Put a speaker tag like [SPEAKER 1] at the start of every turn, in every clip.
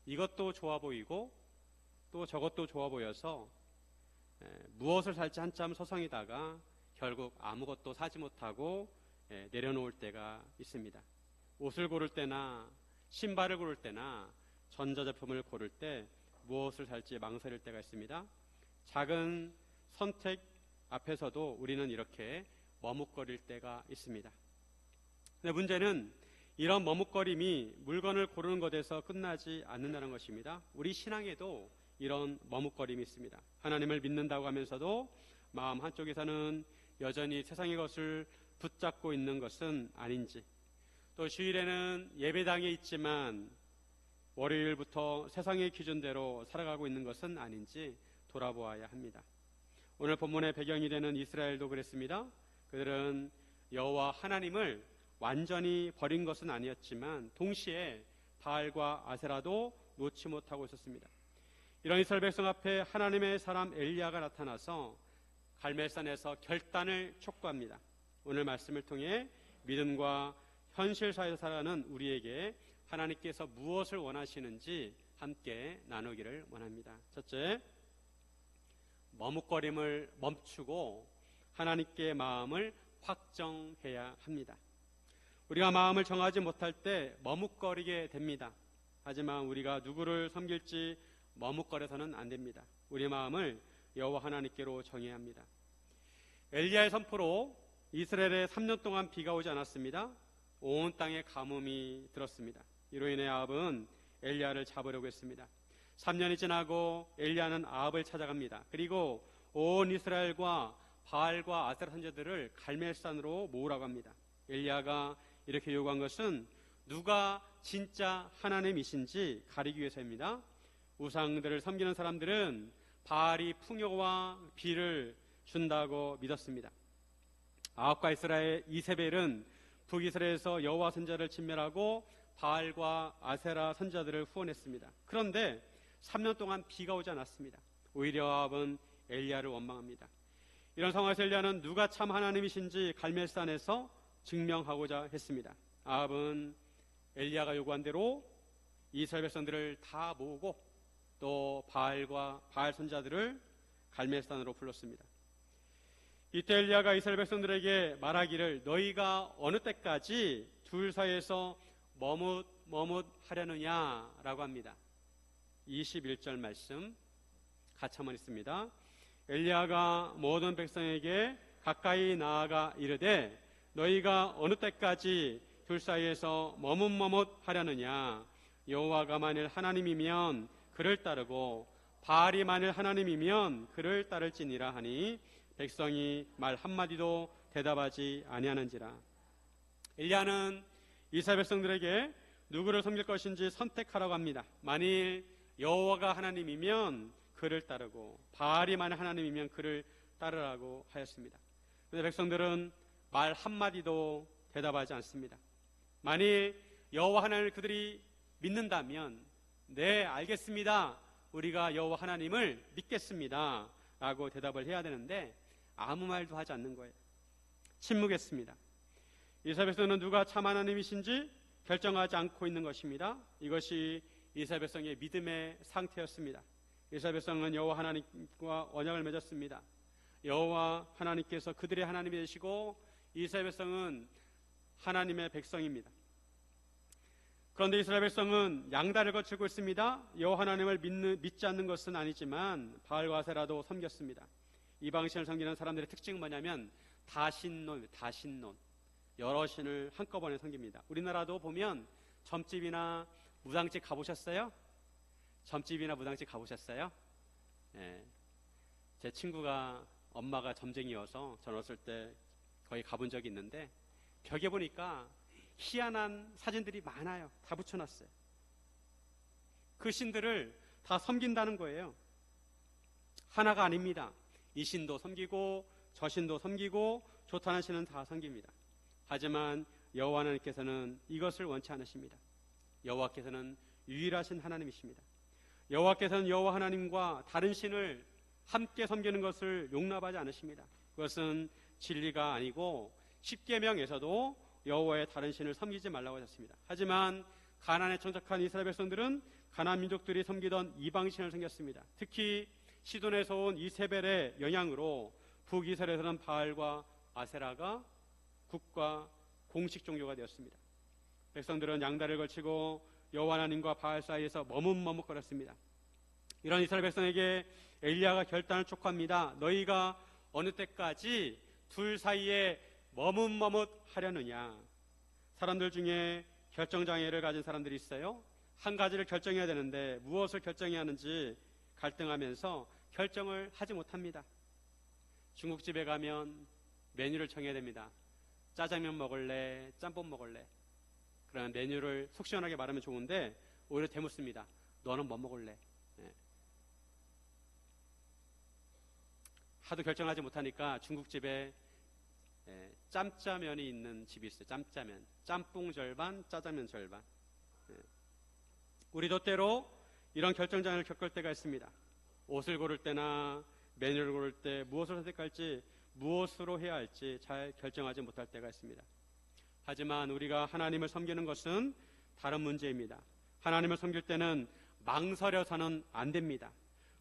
[SPEAKER 1] 이것도 좋아 보이고 또 저것도 좋아 보여서 무엇을 살지 한참 서성이다가 결국 아무것도 사지 못하고 내려놓을 때가 있습니다. 옷을 고를 때나 신발을 고를 때나 전자제품을 고를 때 무엇을 살지 망설일 때가 있습니다. 작은 선택 앞에서도 우리는 이렇게 머뭇거릴 때가 있습니다. 근데 문제는 이런 머뭇거림이 물건을 고르는 것에서 끝나지 않는다는 것입니다. 우리 신앙에도 이런 머뭇거림이 있습니다. 하나님을 믿는다고 하면서도 마음 한쪽에서는 여전히 세상의 것을 붙잡고 있는 것은 아닌지, 또 주일에는 예배당에 있지만 월요일부터 세상의 기준대로 살아가고 있는 것은 아닌지 돌아보아야 합니다. 오늘 본문의 배경이 되는 이스라엘도 그랬습니다. 그들은 여호와 하나님을 완전히 버린 것은 아니었지만 동시에 바알과 아세라도 놓지 못하고 있었습니다. 이런 이스라엘 백성 앞에 하나님의 사람 엘리야가 나타나서 갈멜산에서 결단을 촉구합니다. 오늘 말씀을 통해 믿음과 현실 사회에서 살아가는 우리에게 하나님께서 무엇을 원하시는지 함께 나누기를 원합니다. 첫째, 머뭇거림을 멈추고 하나님께 마음을 확정해야 합니다. 우리가 마음을 정하지 못할 때 머뭇거리게 됩니다. 하지만 우리가 누구를 섬길지 머뭇거려서는 안 됩니다. 우리 마음을 여호와 하나님께로 정해야 합니다. 엘리야의 선포로 이스라엘에 3년 동안 비가 오지 않았습니다. 온 땅에 가뭄이 들었습니다. 이로 인해 아합은 엘리야를 잡으려고 했습니다. 3년이 지나고 엘리야는 아합을 찾아갑니다. 그리고 온 이스라엘과 바알과 아세라 선지자들을 갈멜산으로 모으라고 합니다. 엘리야가 이렇게 요구한 것은 누가 진짜 하나님이신지 가리기 위해서입니다. 우상들을 섬기는 사람들은 바알이 풍요와 비를 준다고 믿었습니다. 아합과 이세벨은 북이스라엘에서 여호와 선지자를 진멸하고 바알과 아세라 선지자들을 후원했습니다. 그런데 3년 동안 비가 오지 않았습니다. 오히려 아합은 엘리야를 원망합니다. 이런 상황에서 엘리야는 누가 참 하나님이신지 갈멜산에서 증명하고자 했습니다. 아합은 엘리야가 요구한 대로 이스라엘 백성들을 다 모으고 또 바알과 바알 선지자들을 갈멜산으로 불렀습니다. 이때 엘리야가 이스라엘 백성들에게 말하기를 너희가 어느 때까지 둘 사이에서 머뭇하려느냐라고 합니다. 21절 말씀 같이 한번 읽습니다. 엘리야가 모든 백성에게 가까이 나아가 이르되 너희가 어느 때까지 둘 사이에서 머뭇하려느냐. 여호와가 만일 하나님이면 그를 따르고 바알이 만일 하나님이면 그를 따를지니라 하니 백성이 말 한마디도 대답하지 아니하는지라. 엘리야는 이스라엘 백성들에게 누구를 섬길 것인지 선택하라고 합니다. 만일 여호와가 하나님이면 그를 따르고 바알이 만일 하나님이면 그를 따르라고 하였습니다. 그런데 백성들은 말 한마디도 대답하지 않습니다. 만일 여호와 하나님을 그들이 믿는다면 네, 알겠습니다. 우리가 여호와 하나님을 믿겠습니다 라고 대답을 해야 되는데 아무 말도 하지 않는 거예요. 침묵했습니다. 이스라엘 백성은 누가 참 하나님이신지 결정하지 않고 있는 것입니다. 이것이 이스라엘 백성의 믿음의 상태였습니다. 이스라엘 백성은 여호와 하나님과 언약을 맺었습니다. 여호와 하나님께서 그들의 하나님이 되시고 이스라엘 백성은 하나님의 백성입니다. 그런데 이스라엘 백성은 양다리를 거치고 있습니다. 여호와 하나님을 믿지 않는 것은 아니지만 바알과 아세라도 섬겼습니다. 이방신을 섬기는 사람들의 특징은 뭐냐면 다신론, 여러 신을 한꺼번에 섬깁니다. 우리나라도 보면 점집이나 무당집 가보셨어요? 점집이나 무당집 가보셨어요? 네. 제 친구가 엄마가 점쟁이여서 전 어렸을 때 거기 가본 적이 있는데 벽에 보니까 희한한 사진들이 많아요. 다 붙여놨어요. 그 신들을 다 섬긴다는 거예요. 하나가 아닙니다. 이 신도 섬기고 저 신도 섬기고 좋다는 신은 다 섬깁니다. 하지만 여호와 하나님께서는 이것을 원치 않으십니다. 여호와께서는 유일하신 하나님이십니다. 여호와께서는 여호와 하나님과 다른 신을 함께 섬기는 것을 용납하지 않으십니다. 그것은 진리가 아니고 십계명에서도 여호와의 다른 신을 섬기지 말라고 하셨습니다. 하지만 가나안에 정착한 이스라엘 백성들은 가나안 민족들이 섬기던 이방신을 섬겼습니다. 특히 시돈에서 온 이세벨의 영향으로 북이스라엘에서는 바알과 아세라가 국가 공식 종교가 되었습니다. 백성들은 양다리를 걸치고 여호와 하나님과 바알 사이에서 머뭇머뭇거렸습니다. 이런 이스라엘 백성에게 엘리야가 결단을 촉구합니다. 너희가 어느 때까지 둘 사이에 머뭇머뭇하려느냐. 사람들 중에 결정장애를 가진 사람들이 있어요. 한 가지를 결정해야 되는데 무엇을 결정해야 하는지 갈등하면서 결정을 하지 못합니다. 중국집에 가면 메뉴를 정해야 됩니다. 짜장면 먹을래? 짬뽕 먹을래? 그런 메뉴를 속 시원하게 말하면 좋은데 오히려 대묻습니다. 너는 뭐 먹을래? 하도 결정하지 못하니까 중국집에 짬짜면이 있는 집이 있어요. 짬짜면. 짬뽕 절반, 짜장면 절반. 우리도 때로 이런 결정장애를 겪을 때가 있습니다. 옷을 고를 때나 메뉴를 고를 때 무엇을 선택할지, 무엇으로 해야 할지 잘 결정하지 못할 때가 있습니다. 하지만 우리가 하나님을 섬기는 것은 다른 문제입니다. 하나님을 섬길 때는 망설여서는 안 됩니다.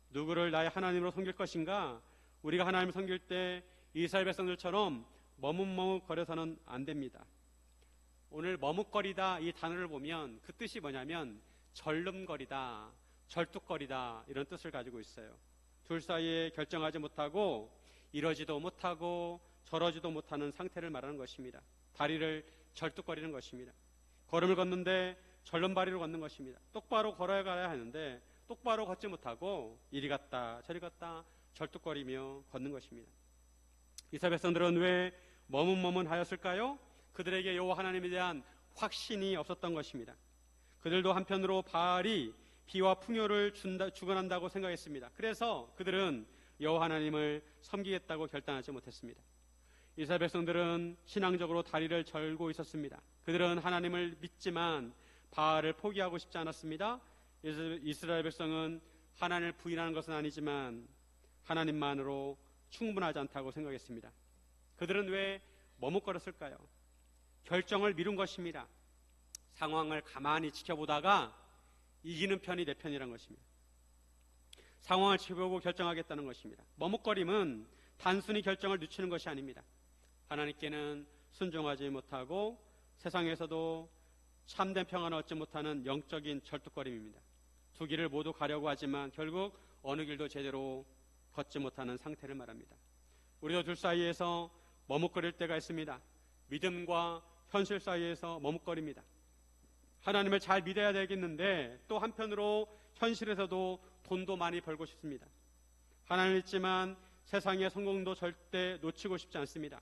[SPEAKER 1] 누구를 나의 하나님으로 섬길 것인가? 우리가 하나님을 섬길 때 이스라엘 백성들처럼 머뭇머뭇거려서는 안 됩니다. 오늘 머뭇거리다 이 단어를 보면 그 뜻이 뭐냐면 절름거리다, 절뚝거리다 이런 뜻을 가지고 있어요. 둘 사이에 결정하지 못하고 이러지도 못하고 저러지도 못하는 상태를 말하는 것입니다. 다리를 절뚝거리는 것입니다. 걸음을 걷는데 절름발이로 걷는 것입니다. 똑바로 걸어가야 하는데 똑바로 걷지 못하고 이리 갔다 저리 갔다 절뚝거리며 걷는 것입니다. 이스라엘 백성들은 왜 머뭇머뭇하였을까요? 그들에게 여호와 하나님에 대한 확신이 없었던 것입니다. 그들도 한편으로 바알이 비와 풍요를 주관한다고 생각했습니다. 그래서 그들은 여호와 하나님을 섬기겠다고 결단하지 못했습니다. 이스라엘 백성들은 신앙적으로 다리를 절고 있었습니다. 그들은 하나님을 믿지만 바알을 포기하고 싶지 않았습니다. 이스라엘 백성은 하나님을 부인하는 것은 아니지만 하나님만으로 충분하지 않다고 생각했습니다. 그들은 왜 머뭇거렸을까요? 결정을 미룬 것입니다. 상황을 가만히 지켜보다가 이기는 편이 내 편이란 것입니다. 상황을 지켜보고 결정하겠다는 것입니다. 머뭇거림은 단순히 결정을 늦추는 것이 아닙니다. 하나님께는 순종하지 못하고 세상에서도 참된 평안을 얻지 못하는 영적인 절뚝거림입니다. 두 길을 모두 가려고 하지만 결국 어느 길도 제대로 걷지 못하는 상태를 말합니다. 우리도 둘 사이에서 머뭇거릴 때가 있습니다. 믿음과 현실 사이에서 머뭇거립니다. 하나님을 잘 믿어야 되겠는데 또 한편으로 현실에서도 돈도 많이 벌고 싶습니다. 하나님을 믿지만 세상의 성공도 절대 놓치고 싶지 않습니다.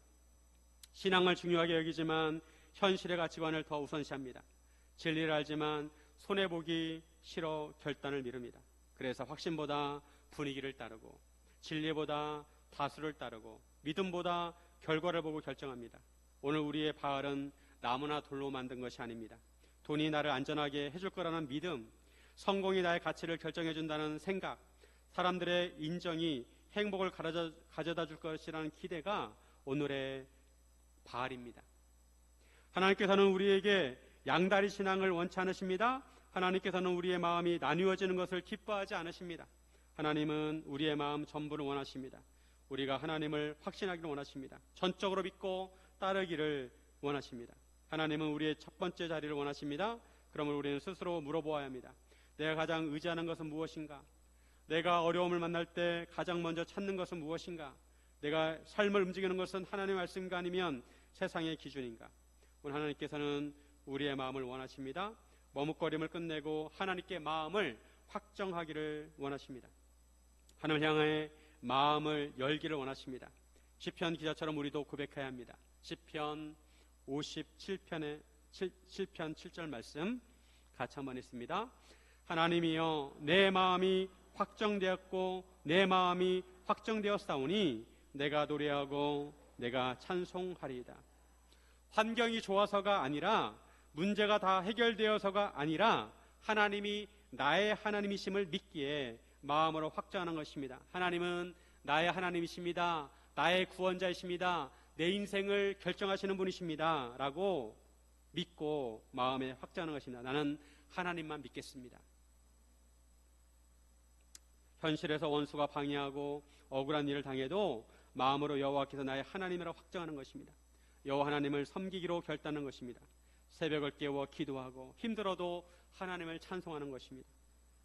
[SPEAKER 1] 신앙을 중요하게 여기지만 현실의 가치관을 더 우선시합니다. 진리를 알지만 손해보기 싫어 결단을 미룹니다. 그래서 확신보다 분위기를 따르고 진리보다 다수를 따르고 믿음보다 결과를 보고 결정합니다. 오늘 우리의 바알은 나무나 돌로 만든 것이 아닙니다. 돈이 나를 안전하게 해줄 거라는 믿음, 성공이 나의 가치를 결정해 준다는 생각, 사람들의 인정이 행복을 가져다 줄 것이라는 기대가 오늘의 바알입니다. 하나님께서는 우리에게 양다리 신앙을 원치 않으십니다. 하나님께서는 우리의 마음이 나뉘어지는 것을 기뻐하지 않으십니다. 하나님은 우리의 마음 전부를 원하십니다. 우리가 하나님을 확신하기를 원하십니다. 전적으로 믿고 따르기를 원하십니다. 하나님은 우리의 첫 번째 자리를 원하십니다. 그러면 우리는 스스로 물어보아야 합니다. 내가 가장 의지하는 것은 무엇인가? 내가 어려움을 만날 때 가장 먼저 찾는 것은 무엇인가? 내가 삶을 움직이는 것은 하나님의 말씀인가 아니면 세상의 기준인가? 오늘 하나님께서는 우리의 마음을 원하십니다. 머뭇거림을 끝내고 하나님께 마음을 확정하기를 원하십니다. 하나님을 향해 마음을 열기를 원하십니다. 시편 기자처럼 우리도 고백해야 합니다. 시편 57편의 7편 7절 말씀 같이 한번 읽습니다. 하나님이여 내 마음이 확정되었고 내 마음이 확정되었사오니 내가 노래하고 내가 찬송하리이다. 환경이 좋아서가 아니라 문제가 다 해결되어서가 아니라 하나님이 나의 하나님이심을 믿기에 마음으로 확정하는 것입니다. 하나님은 나의 하나님이십니다. 나의 구원자이십니다. 내 인생을 결정하시는 분이십니다. 라고 믿고 마음에 확정하는 것입니다. 나는 하나님만 믿겠습니다. 현실에서 원수가 방해하고 억울한 일을 당해도 마음으로 여호와께서 나의 하나님이라 확정하는 것입니다. 여호와 하나님을 섬기기로 결단하는 것입니다. 새벽을 깨워 기도하고 힘들어도 하나님을 찬송하는 것입니다.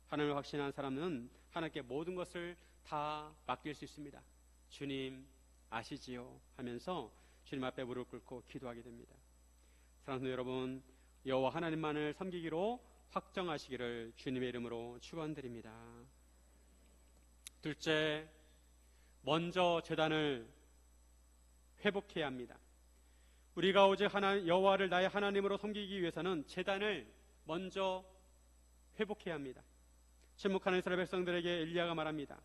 [SPEAKER 1] 하나님을 확신한 사람은 하나님께 모든 것을 다 맡길 수 있습니다. 주님 아시지요? 하면서 주님 앞에 무릎 꿇고 기도하게 됩니다. 사랑하는 여러분, 여호와 하나님만을 섬기기로 확정하시기를 주님의 이름으로 축원드립니다. 둘째, 먼저 제단을 회복해야 합니다. 우리가 오직 여호와를 나의 하나님으로 섬기기 위해서는 제단을 먼저 회복해야 합니다. 침묵하는 이스라엘 백성들에게 엘리야가 말합니다.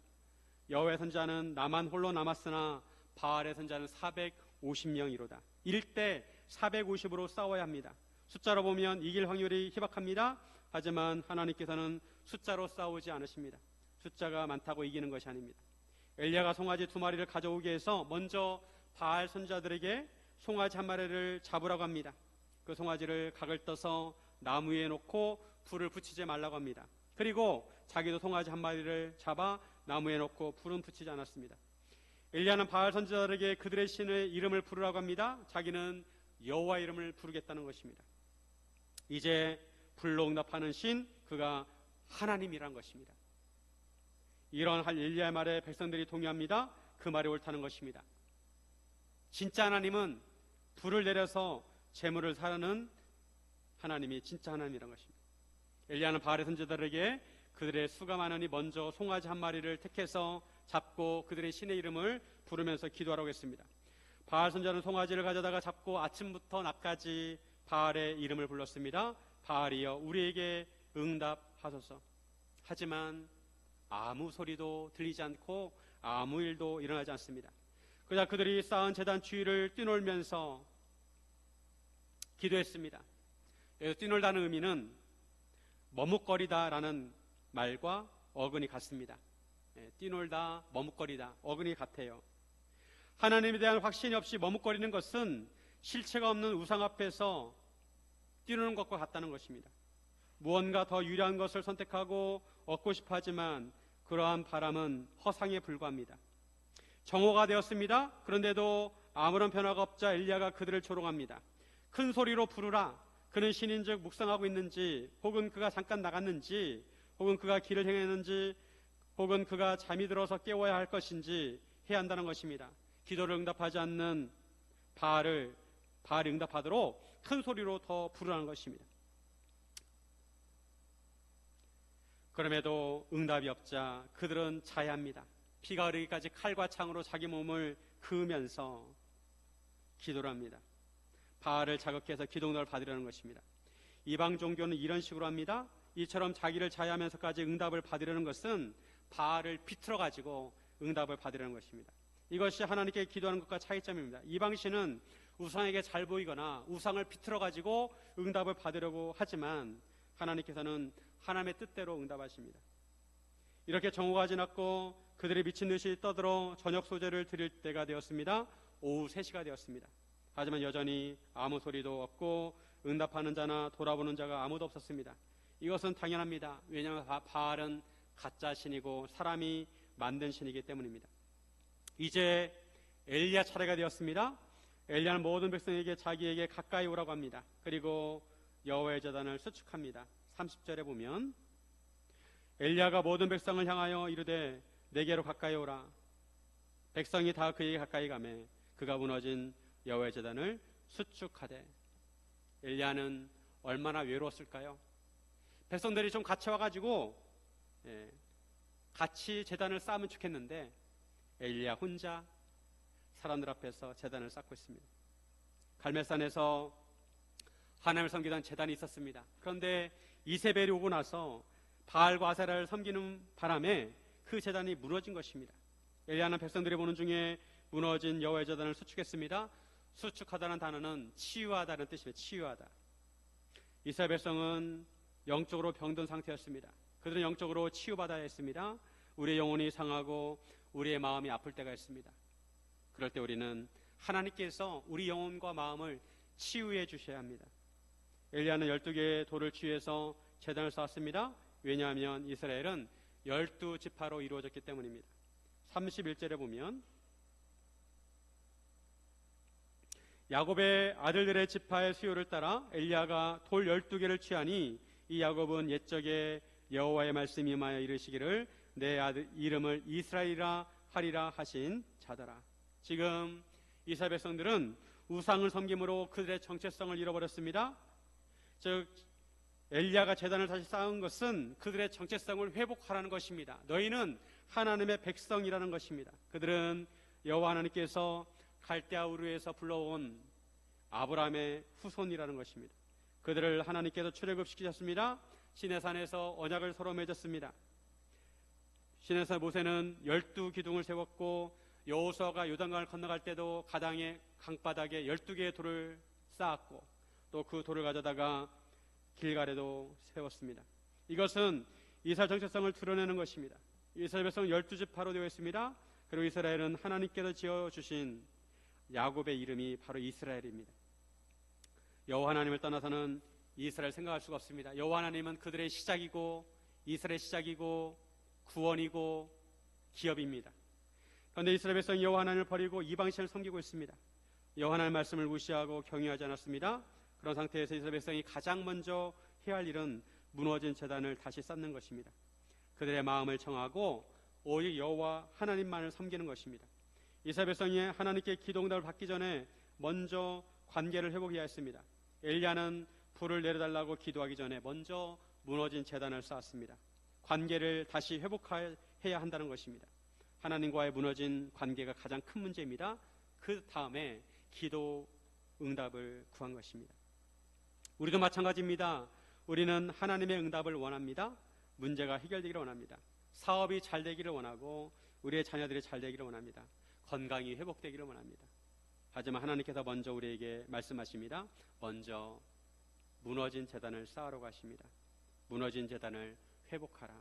[SPEAKER 1] 여호와의 선지자는 나만 홀로 남았으나 바알의 선지자는 450명이로다. 1대 450으로 싸워야 합니다. 숫자로 보면 이길 확률이 희박합니다. 하지만 하나님께서는 숫자로 싸우지 않으십니다. 숫자가 많다고 이기는 것이 아닙니다. 엘리야가 송아지 2마리를 가져오게 해서 먼저 바알 선지자들에게 송아지 1마리를 잡으라고 합니다. 그 송아지를 각을 떠서 나무 위에 놓고 불을 붙이지 말라고 합니다. 그리고 자기도 송아지 1마리를 잡아 나무에 놓고 불은 붙이지 않았습니다. 엘리야는 바알 선지자들에게 그들의 신의 이름을 부르라고 합니다. 자기는 여호와 이름을 부르겠다는 것입니다. 이제 불로 응답하는 신, 그가 하나님이란 것입니다. 이런 엘리야의 말에 백성들이 동의합니다. 그 말이 옳다는 것입니다. 진짜 하나님은 불을 내려서 재물을 사르는 하나님이 진짜 하나님이란 것입니다. 엘리야는 바알의 선지자들에게 그들의 수가 많으니 먼저 송아지 1마리를 택해서 잡고 그들의 신의 이름을 부르면서 기도하라고 했습니다. 바알 선지자는 송아지를 가져다가 잡고 아침부터 낮까지 바알의 이름을 불렀습니다. 바알이여 우리에게 응답하소서. 하지만 아무 소리도 들리지 않고 아무 일도 일어나지 않습니다. 그러자 그들이 쌓은 제단 주위를 뛰놀면서 기도했습니다. 여기서 뛰놀다는 의미는 머뭇거리다라는 말과 어근이 같습니다. 뛰놀다, 머뭇거리다, 어근이 같아요. 하나님에 대한 확신이 없이 머뭇거리는 것은 실체가 없는 우상 앞에서 뛰노는 것과 같다는 것입니다. 무언가 더 유리한 것을 선택하고 얻고 싶어 하지만 그러한 바람은 허상에 불과합니다. 정오가 되었습니다. 그런데도 아무런 변화가 없자 엘리야가 그들을 조롱합니다. 큰 소리로 부르라. 그는 신인즉 묵상하고 있는지, 혹은 그가 잠깐 나갔는지, 혹은 그가 길을 행했는지, 혹은 그가 잠이 들어서 깨워야 할 것인지 해야 한다는 것입니다. 기도를 응답하지 않는 바알이 응답하도록 큰 소리로 더 부르라는 것입니다. 그럼에도 응답이 없자 그들은 자해합니다. 피가 흐르기까지 칼과 창으로 자기 몸을 그으면서 기도를 합니다. 바알을 자극해서 기도응답을 받으려는 것입니다. 이방 종교는 이런 식으로 합니다. 이처럼 자기를 자해하면서까지 응답을 받으려는 것은 바알을 비틀어 가지고 응답을 받으려는 것입니다. 이것이 하나님께 기도하는 것과 차이점입니다. 이방신은 우상에게 잘 보이거나 우상을 비틀어 가지고 응답을 받으려고 하지만 하나님께서는 하나님의 뜻대로 응답하십니다. 이렇게 정오가 지났고 그들이 미친 듯이 떠들어 저녁 소재를 드릴 때가 되었습니다. 오후 3시가 되었습니다. 하지만 여전히 아무 소리도 없고 응답하는 자나 돌아보는 자가 아무도 없었습니다. 이것은 당연합니다. 왜냐하면 바알은 가짜 신이고 사람이 만든 신이기 때문입니다. 이제 엘리야 차례가 되었습니다. 엘리야는 모든 백성에게 자기에게 가까이 오라고 합니다. 그리고 여호와의 제단을 수축합니다. 30절에 보면 엘리야가 모든 백성을 향하여 이르되 내게로 가까이 오라. 백성이 다 그에게 가까이 가매 그가 무너진 여호와의 제단을 수축하되. 엘리야는 얼마나 외로웠을까요? 백성들이 좀 같이 와가지고 같이 제단을 쌓으면 좋겠는데 엘리야 혼자 사람들 앞에서 제단을 쌓고 있습니다. 갈멜산에서 하나님을 섬기던 제단이 있었습니다. 그런데 이세벨이 오고 나서 바알과 아세라를 섬기는 바람에 그 제단이 무너진 것입니다. 엘리야는 백성들이 보는 중에 무너진 여호와의 제단을 수축했습니다. 수축하다는 단어는 치유하다는 뜻입니다. 치유하다. 이스라엘 백성은 영적으로 병든 상태였습니다. 그들은 영적으로 치유받아야 했습니다. 우리의 영혼이 상하고 우리의 마음이 아플 때가 있습니다. 그럴 때 우리는 하나님께서 우리 영혼과 마음을 치유해 주셔야 합니다. 엘리야는 12개의 돌을 취해서 제단을 쌓았습니다. 왜냐하면 이스라엘은 12지파로 이루어졌기 때문입니다. 31절에 보면 야곱의 아들들의 지파의 수요를 따라 엘리야가 돌 12개를 취하니 이 야곱은 옛적에 여호와의 말씀이 임하여 이르시기를 내 아들 이름을 이스라엘이라 하리라 하신 자더라. 지금 이스라엘 백성들은 우상을 섬김으로 그들의 정체성을 잃어버렸습니다. 즉 엘리야가 제단을 다시 쌓은 것은 그들의 정체성을 회복하라는 것입니다. 너희는 하나님의 백성이라는 것입니다. 그들은 여호와 하나님께서 갈대아 우르에서 불러온 아브라함의 후손이라는 것입니다. 그들을 하나님께서 출애굽시키셨습니다. 시내산에서 언약을 서로 맺었습니다. 시내산 모세는 12기둥을 세웠고 여호수아가 요단강을 건너갈 때도 가당의 강바닥에 12개의 돌을 쌓았고 또 그 돌을 가져다가 길갈에도 세웠습니다. 이것은 이스라엘 정체성을 드러내는 것입니다. 이스라엘 백성은 12지파로 되어 있습니다. 그리고 이스라엘은 하나님께서 지어주신 야곱의 이름이 바로 이스라엘입니다. 여호와 하나님을 떠나서는 이스라엘 생각할 수가 없습니다. 여호와 하나님은 그들의 시작이고 이스라엘의 시작이고 구원이고 기업입니다. 그런데 이스라엘 백성이 여호와 하나님을 버리고 이방신을 섬기고 있습니다. 여호와 하나님의 말씀을 무시하고 경외하지 않았습니다. 그런 상태에서 이스라엘 백성이 가장 먼저 해야 할 일은 무너진 제단을 다시 쌓는 것입니다. 그들의 마음을 청하고 오직 여호와 하나님만을 섬기는 것입니다. 이스라엘 백성이 하나님께 기도응답을 받기 전에 먼저 관계를 회복해야 했습니다. 엘리야는 불을 내려달라고 기도하기 전에 먼저 무너진 제단을 쌓았습니다. 관계를 다시 회복해야 한다는 것입니다. 하나님과의 무너진 관계가 가장 큰 문제입니다. 그 다음에 기도 응답을 구한 것입니다. 우리도 마찬가지입니다. 우리는 하나님의 응답을 원합니다. 문제가 해결되기를 원합니다. 사업이 잘 되기를 원하고 우리의 자녀들이 잘 되기를 원합니다. 건강이 회복되기를 원합니다. 하지만 하나님께서 먼저 우리에게 말씀하십니다. 먼저 무너진 제단을 쌓으러 가십니다. 무너진 제단을 회복하라.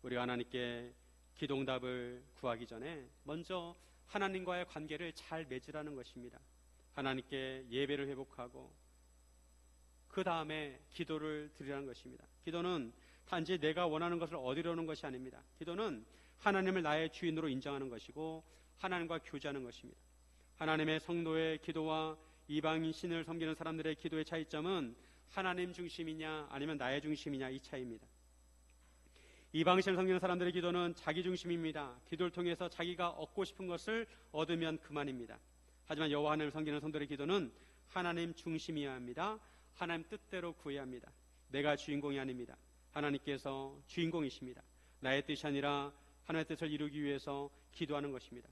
[SPEAKER 1] 우리가 하나님께 기도응답을 구하기 전에 먼저 하나님과의 관계를 잘 맺으라는 것입니다. 하나님께 예배를 회복하고 그 다음에 기도를 드리라는 것입니다. 기도는 단지 내가 원하는 것을 얻으려는 것이 아닙니다. 기도는 하나님을 나의 주인으로 인정하는 것이고 하나님과 교제하는 것입니다. 하나님의 성도의 기도와 이방인 신을 섬기는 사람들의 기도의 차이점은 하나님 중심이냐 아니면 나의 중심이냐 이 차이입니다. 이방신을 섬기는 사람들의 기도는 자기 중심입니다. 기도를 통해서 자기가 얻고 싶은 것을 얻으면 그만입니다. 하지만 여호와 하나님을 섬기는 성도의 기도는 하나님 중심이어야 합니다. 하나님 뜻대로 구해야 합니다. 내가 주인공이 아닙니다. 하나님께서 주인공이십니다. 나의 뜻이 아니라 하나님의 뜻을 이루기 위해서 기도하는 것입니다.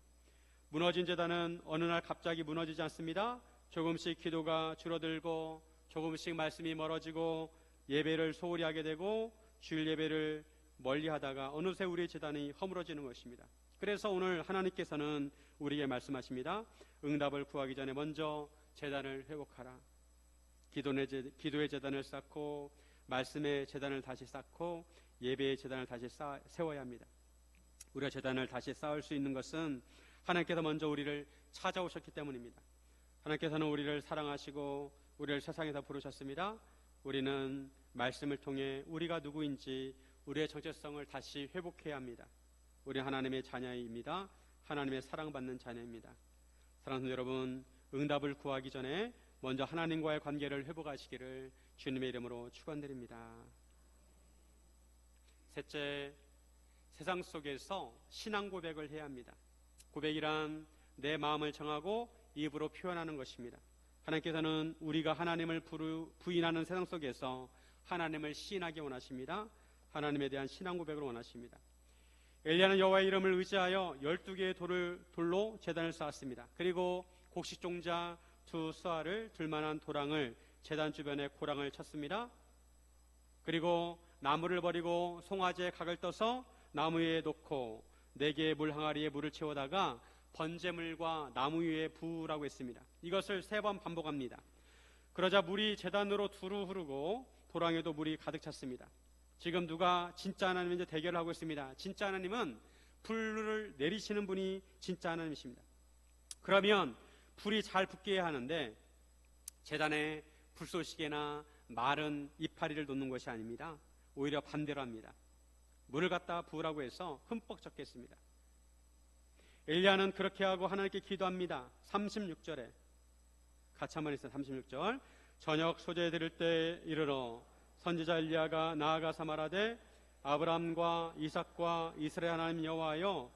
[SPEAKER 1] 무너진 제단은 어느 날 갑자기 무너지지 않습니다. 조금씩 기도가 줄어들고 조금씩 말씀이 멀어지고 예배를 소홀히 하게 되고 주일 예배를 멀리 하다가 어느새 우리의 제단이 허물어지는 것입니다. 그래서 오늘 하나님께서는 우리에게 말씀하십니다. 응답을 구하기 전에 먼저 제단을 회복하라. 기도의 제단을 쌓고 말씀의 제단을 다시 쌓고 예배의 제단을 다시 세워야 합니다. 우리가 제단을 다시 쌓을 수 있는 것은 하나님께서 먼저 우리를 찾아오셨기 때문입니다. 하나님께서는 우리를 사랑하시고 우리를 세상에서 부르셨습니다. 우리는 말씀을 통해 우리가 누구인지 우리의 정체성을 다시 회복해야 합니다. 우리는 하나님의 자녀입니다. 하나님의 사랑받는 자녀입니다. 사랑하는 여러분, 응답을 구하기 전에 먼저 하나님과의 관계를 회복하시기를 주님의 이름으로 축원드립니다. 셋째, 세상 속에서 신앙 고백을 해야 합니다. 고백이란 내 마음을 정하고 입으로 표현하는 것입니다. 하나님께서는 우리가 하나님을 부인하는 세상 속에서 하나님을 시인하기 원하십니다. 하나님에 대한 신앙 고백을 원하십니다. 엘리야는 여호와의 이름을 의지하여 12개의 돌로 제단을 쌓았습니다. 그리고 곡식종자 2쏴를 들만한 도랑을 제단 주변에 고랑을 쳤습니다. 그리고 나무를 버리고 송아지에 각을 떠서 나무 위에 놓고 4개의 물 항아리에 물을 채우다가 번제물과 나무 위에 부으라고 했습니다. 이것을 3번 반복합니다. 그러자 물이 제단으로 두루 흐르고 도랑에도 물이 가득 찼습니다. 지금 누가 진짜 하나님인지 대결을 하고 있습니다. 진짜 하나님은 불을 내리시는 분이 진짜 하나님이십니다. 그러면 불이 잘 붙게 해야 하는데 제단에 불쏘시개나 마른 이파리를 놓는 것이 아닙니다. 오히려 반대로 합니다. 물을 갖다 부으라고 해서 흠뻑 적겠습니다. 엘리야는 그렇게 하고 하나님께 기도합니다. 36절에 같이 한번 있어요. 36절 저녁 소재 드릴 때 이르러 선지자 엘리야가 나아가서 말하되 아브라함과 이삭과 이스라엘 하나님 여호와여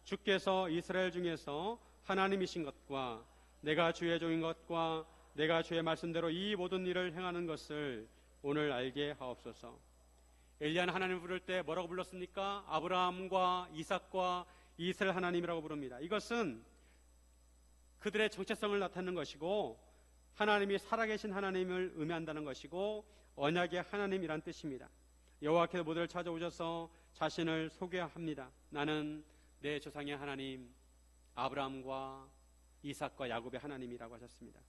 [SPEAKER 1] 주께서 이스라엘 중에서 하나님이신 것과 내가 주의 종인 것과 내가 주의 말씀대로 이 모든 일을 행하는 것을 오늘 알게 하옵소서. 엘리야는 하나님을 부를 때 뭐라고 불렀습니까? 아브라함과 이삭과 이스라엘 하나님이라고 부릅니다. 이것은 그들의 정체성을 나타내는 것이고 하나님이 살아계신 하나님을 의미한다는 것이고 언약의 하나님이란 뜻입니다. 여호와께서 모두를 찾아오셔서 자신을 소개합니다. 나는 내 조상의 하나님 아브라함과 이삭과 야곱의 하나님이라고 하셨습니다.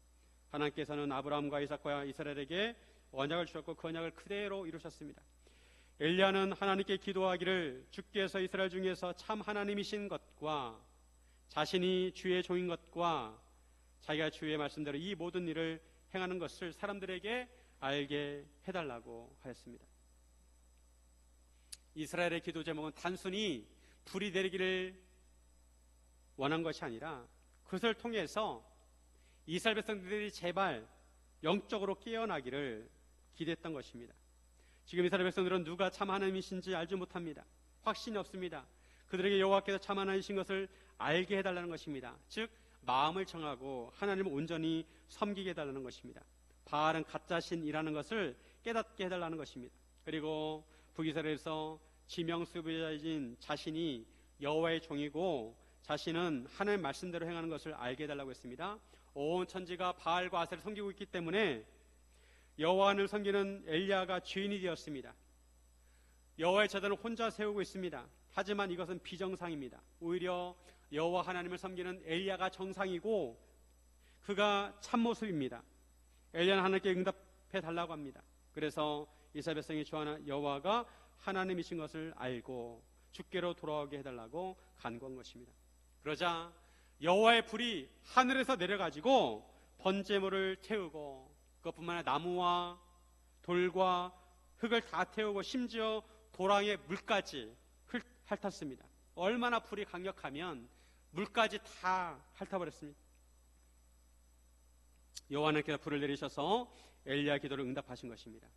[SPEAKER 1] 하나님께서는 아브라함과 이삭과 이스라엘에게 언약을 주셨고 그 언약을 그대로 이루셨습니다. 엘리야는 하나님께 기도하기를 주께서 이스라엘 중에서 참 하나님이신 것과 자신이 주의 종인 것과 자기가 주의 말씀대로 이 모든 일을 행하는 것을 사람들에게 알게 해달라고 하였습니다. 이스라엘의 기도 제목은 단순히 불이 내리기를 원한 것이 아니라 그것을 통해서 이스라엘 백성들이 제발 영적으로 깨어나기를 기대했던 것입니다. 지금 이스라엘 백성들은 누가 참 하나님이신지 알지 못합니다. 확신이 없습니다. 그들에게 여호와께서 참 하나님이신 것을 알게 해달라는 것입니다. 즉 마음을 정하고 하나님을 온전히 섬기게 해달라는 것입니다. 바알은 가짜 신이라는 것을 깨닫게 해달라는 것입니다. 그리고 북이스라엘에서 지명수비자인 자신이 여호와의 종이고 자신은 하나님의 말씀대로 행하는 것을 알게 해달라고 했습니다. 온 천지가 바알과 아세를 섬기고 있기 때문에 여호와를 섬기는 엘리야가 죄인이 되었습니다. 여호와의 제단을 혼자 세우고 있습니다. 하지만 이것은 비정상입니다. 오히려 여호와 하나님을 섬기는 엘리야가 정상이고 그가 참모습입니다. 엘리야는 하나님께 응답해 달라고 합니다. 그래서 이스라엘 백성이 주하는 여호와가 하나님이신 것을 알고 주께로 돌아오게 해달라고 간구한 것입니다. 그러자 여호와의 불이 하늘에서 내려가지고 번제물을 태우고 그것뿐만 아니라 나무와 돌과 흙을 다 태우고 심지어 도랑의 물까지 핥았습니다. 얼마나 불이 강력하면 물까지 다 핥아버렸습니다. 여호와 하나님께서 불을 내리셔서 엘리야 기도를 응답하신 것입니다.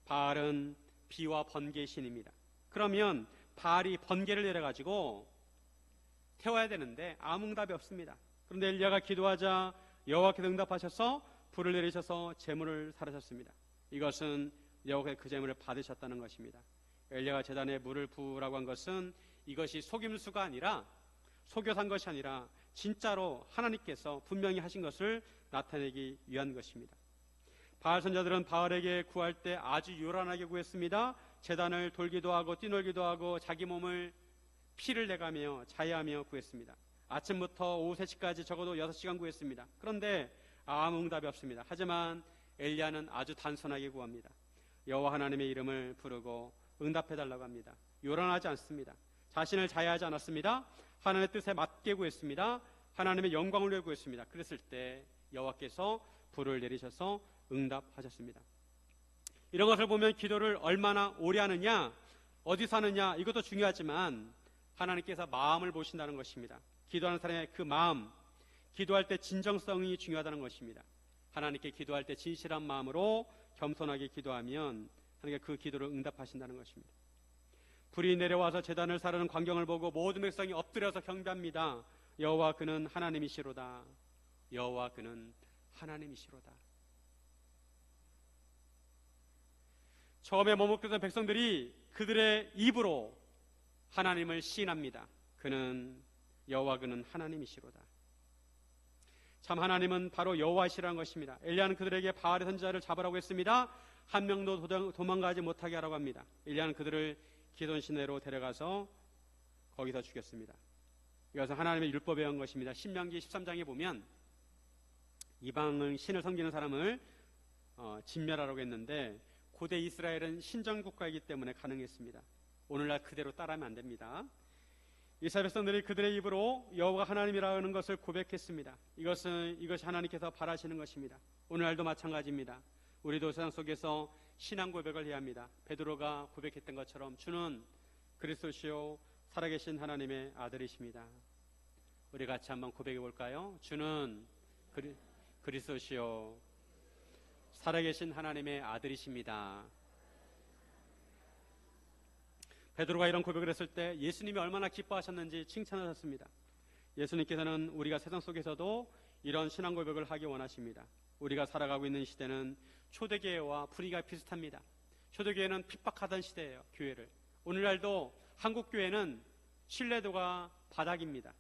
[SPEAKER 1] 바알은 비와 번개의 신입니다. 그러면 바알이 번개를 내려가지고 태워야 되는데 아무 응답이 없습니다. 그런데 엘리야가 기도하자 여호와께서 응답하셔서 불을 내리셔서 재물을 사르셨습니다. 이것은 여호와께서 그 재물을 받으셨다는 것입니다. 엘리야가 제단에 물을 부으라고 한 것은 이것이 속임수가 아니라 속여 산 것이 아니라 진짜로 하나님께서 분명히 하신 것을 나타내기 위한 것입니다. 바알 선자들은 바알에게 구할 때 아주 요란하게 구했습니다. 제단을 돌기도 하고 뛰놀기도 하고 자기 몸을 피를 내가며 자해하며 구했습니다. 아침부터 오후 3시까지 적어도 6시간 구했습니다. 그런데 아무 응답이 없습니다. 하지만 엘리야는 아주 단순하게 구합니다. 여호와 하나님의 이름을 부르고 응답해달라고 합니다. 요란하지 않습니다. 자신을 자해하지 않았습니다. 하나님의 뜻에 맞게 구했습니다. 하나님의 영광을 위해 구했습니다. 그랬을 때 여호와께서 불을 내리셔서 응답하셨습니다. 이런 것을 보면 기도를 얼마나 오래 하느냐, 어디서 하느냐 이것도 중요하지만 하나님께서 마음을 보신다는 것입니다. 기도하는 사람의 그 마음, 기도할 때 진정성이 중요하다는 것입니다. 하나님께 기도할 때 진실한 마음으로 겸손하게 기도하면 하나님께 그 기도를 응답하신다는 것입니다. 불이 내려와서 제단을 사르는 광경을 보고 모든 백성이 엎드려서 경배합니다. 여호와 그는 하나님이시로다. 여호와 그는 하나님이시로다. 처음에 머뭇거렸던 백성들이 그들의 입으로 하나님을 시인합니다. 그는 여호와 그는 하나님이시로다. 참 하나님은 바로 여호와이시라는 것입니다. 엘리야는 그들에게 바알의 선지자를 잡으라고 했습니다. 한 명도 도망가지 못하게 하라고 합니다. 엘리야는 그들을 기돈 시내로 데려가서 거기서 죽였습니다. 이것은 하나님의 율법에 의한 것입니다. 신명기 13장에 보면 이방을 신을 섬기는 사람을 진멸하라고 했는데 고대 이스라엘은 신정국가이기 때문에 가능했습니다. 오늘날 그대로 따라하면 안 됩니다. 이스라엘 백성들이 그들의 입으로 여호와가 하나님이라는 것을 고백했습니다. 이것이 하나님께서 바라시는 것입니다. 오늘날도 마찬가지입니다. 우리도 세상 속에서 신앙 고백을 해야 합니다. 베드로가 고백했던 것처럼 주는 그리스도시요 살아계신 하나님의 아들이십니다. 우리 같이 한번 고백해 볼까요? 주는 그리스도시요 살아계신 하나님의 아들이십니다. 베드로가 이런 고백을 했을 때 예수님이 얼마나 기뻐하셨는지 칭찬하셨습니다. 예수님께서는 우리가 세상 속에서도 이런 신앙 고백을 하기 원하십니다. 우리가 살아가고 있는 시대는 초대교회와 분위기가 비슷합니다. 초대교회는 핍박하던 시대예요. 교회를. 오늘날도 한국교회는 신뢰도가 바닥입니다.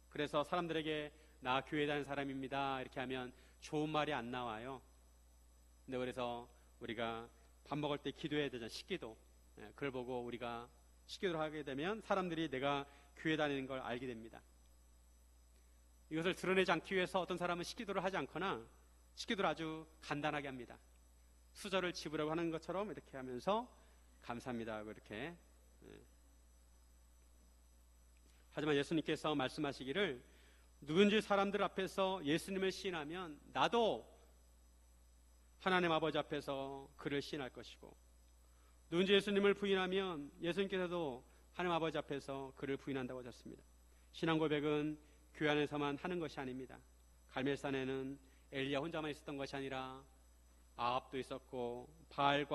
[SPEAKER 1] 그래서 사람들에게 나 교회 다니는 사람입니다 이렇게 하면 좋은 말이 안 나와요. 근데 그래서 우리가 밥 먹을 때 기도해야 되잖아요. 식기도. 그걸 보고 우리가 식기도를 하게 되면 사람들이 내가 교회 다니는 걸 알게 됩니다. 이것을 드러내지 않기 위해서 어떤 사람은 식기도를 하지 않거나 식기도를 아주 간단하게 합니다. 수저를 집으라고 하는 것처럼 이렇게 하면서 감사합니다 하고 이렇게. 하지만 예수님께서 말씀하시기를 누군지 사람들 앞에서 예수님을 시인하면 나도 하나님 아버지 앞에서 그를 시인할 것이고, 누군지 예수님을 부인하면 예수님께서도 하나님 아버지 앞에서 그를 부인한다고 하셨습니다. 신앙 고백은 교회 안에서만 하는 것이 아닙니다. 갈멜산에는 엘리야 혼자만 있었던 것이 아니라 아합도 있었고 바알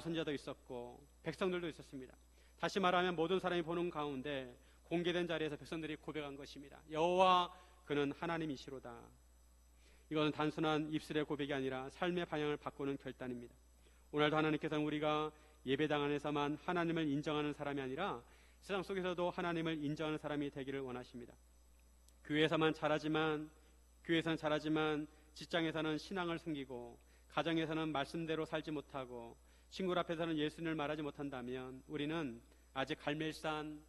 [SPEAKER 1] 선지자도 있었고 백성들도 있었습니다. 다시 말하면 모든 사람이 보는 가운데 공개된 자리에서 백성들이 고백한 것입니다. 여호와 그는 하나님이시로다. 이것은 단순한 입술의 고백이 아니라 삶의 방향을 바꾸는 결단입니다. 오늘도 하나님께서는 우리가 예배당 안에서만 하나님을 인정하는 사람이 아니라 세상 속에서도 하나님을 인정하는 사람이 되기를 원하십니다. 교회에서는 잘하지만 직장에서는 신앙을 숨기고 가정에서는 말씀대로 살지 못하고 친구 앞에서는 예수님을 말하지 못한다면 우리는 아직 갈멜산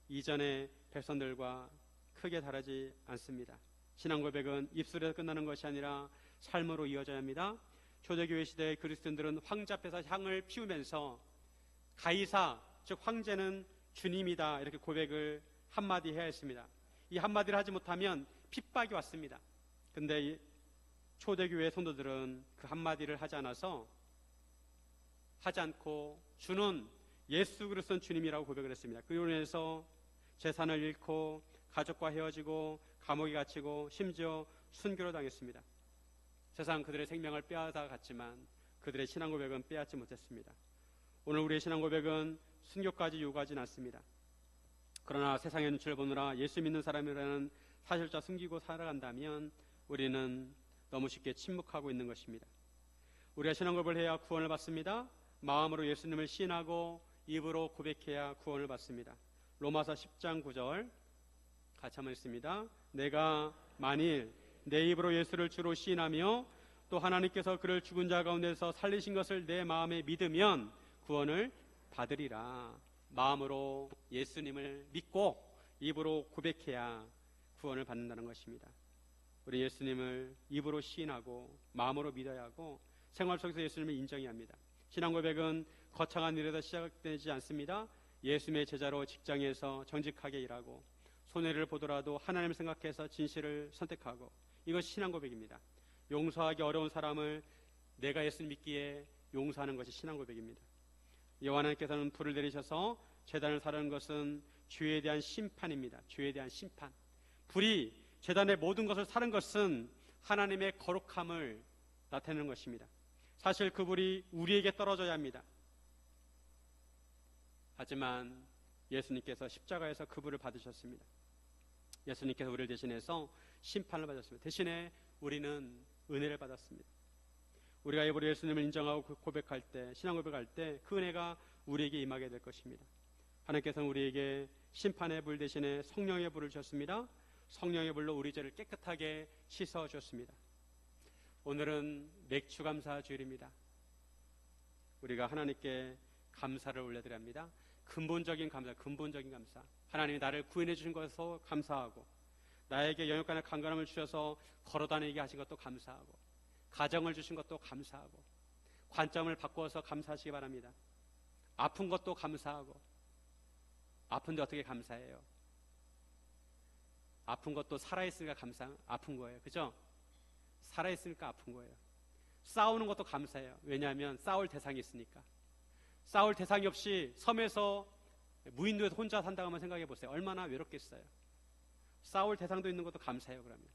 [SPEAKER 1] 이전의 백성들과 크게 다르지 않습니다. 신앙 고백은 입술에서 끝나는 것이 아니라 삶으로 이어져야 합니다. 초대교회 시대의 그리스도인들은 황제 앞에서 향을 피우면서 가이사, 즉 황제는 주님이다 이렇게 고백을 한마디 해야 했습니다. 이 한마디를 하지 못하면 핍박이 왔습니다. 그런데 초대교회 성도들은 그 한마디를 하지 않고 주는 예수 그리스도는 주님이라고 고백을 했습니다. 그로 인해서 재산을 잃고 가족과 헤어지고 감옥에 갇히고 심지어 순교를 당했습니다. 세상 그들의 생명을 빼앗아 갔지만 그들의 신앙 고백은 빼앗지 못했습니다. 오늘 우리의 신앙 고백은 순교까지 요구하진 않습니다. 그러나 세상의 눈치를 보느라 예수 믿는 사람이라는 사실자 숨기고 살아간다면 우리는 너무 쉽게 침묵하고 있는 것입니다. 우리가 신앙 고백을 해야 구원을 받습니다. 마음으로 예수님을 시인하고 입으로 고백해야 구원을 받습니다. 로마서 10장 9절 같이 한번 읽습니다. 내가 만일 내 입으로 예수를 주로 시인하며 또 하나님께서 그를 죽은 자 가운데서 살리신 것을 내 마음에 믿으면 구원을 받으리라. 마음으로 예수님을 믿고 입으로 고백해야 구원을 받는다는 것입니다. 우리 예수님을 입으로 시인하고 마음으로 믿어야 하고 생활 속에서 예수님을 인정해야 합니다. 신앙 고백은 거창한 일에서 시작되지 않습니다. 예수님의 제자로 직장에서 정직하게 일하고 손해를 보더라도 하나님을 생각해서 진실을 선택하고 이것이 신앙 고백입니다. 용서하기 어려운 사람을 내가 예수님 믿기에 용서하는 것이 신앙 고백입니다. 여호와 하나님께서는 불을 내리셔서 제단을 사르는 것은 죄에 대한 심판입니다. 죄에 대한 심판. 불이 제단의 모든 것을 사른 것은 하나님의 거룩함을 나타내는 것입니다. 사실 그 불이 우리에게 떨어져야 합니다. 하지만 예수님께서 십자가에서 그 불을 받으셨습니다. 예수님께서 우리를 대신해서 심판을 받았습니다. 대신에 우리는 은혜를 받았습니다. 우리가 입으로 예수님을 인정하고 고백할 때, 신앙 고백할 때 그 은혜가 우리에게 임하게 될 것입니다. 하나님께서는 우리에게 심판의 불 대신에 성령의 불을 주셨습니다. 성령의 불로 우리 죄를 깨끗하게 씻어 주셨습니다. 오늘은 맥주 감사 주일입니다. 우리가 하나님께 감사를 올려드려야 합니다. 근본적인 감사. 하나님이 나를 구원해 주신 것에서 감사하고, 나에게 영역간의 강건함을 주셔서 걸어다니게 하신 것도 감사하고, 가정을 주신 것도 감사하고, 관점을 바꿔서 감사하시기 바랍니다. 아픈 것도 감사하고. 아픈데 어떻게 감사해요? 아픈 것도 살아있으니까 아픈 거예요. 그죠? 살아있으니까 아픈 거예요. 싸우는 것도 감사해요. 왜냐하면 싸울 대상이 있으니까. 싸울 대상이 없이 섬에서 무인도에서 혼자 산다고 한번 생각해 보세요. 얼마나 외롭겠어요. 싸울 대상도 있는 것도 감사해요. 그러면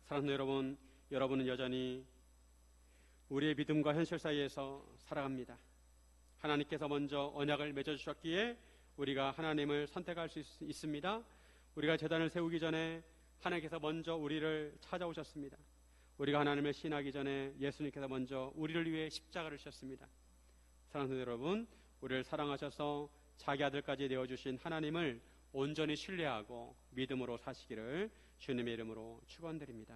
[SPEAKER 1] 사랑하는 여러분, 여러분은 여전히 우리의 믿음과 현실 사이에서 살아갑니다. 하나님께서 먼저 언약을 맺어주셨기에 우리가 하나님을 선택할 수 있습니다. 우리가 제단을 세우기 전에 하나님께서 먼저 우리를 찾아오셨습니다. 우리가 하나님을 신하기 전에 예수님께서 먼저 우리를 위해 십자가를 지셨습니다. 사랑하는 여러분, 우리를 사랑하셔서 자기 아들까지 내어주신 하나님을 온전히 신뢰하고 믿음으로 사시기를 주님의 이름으로 축원드립니다.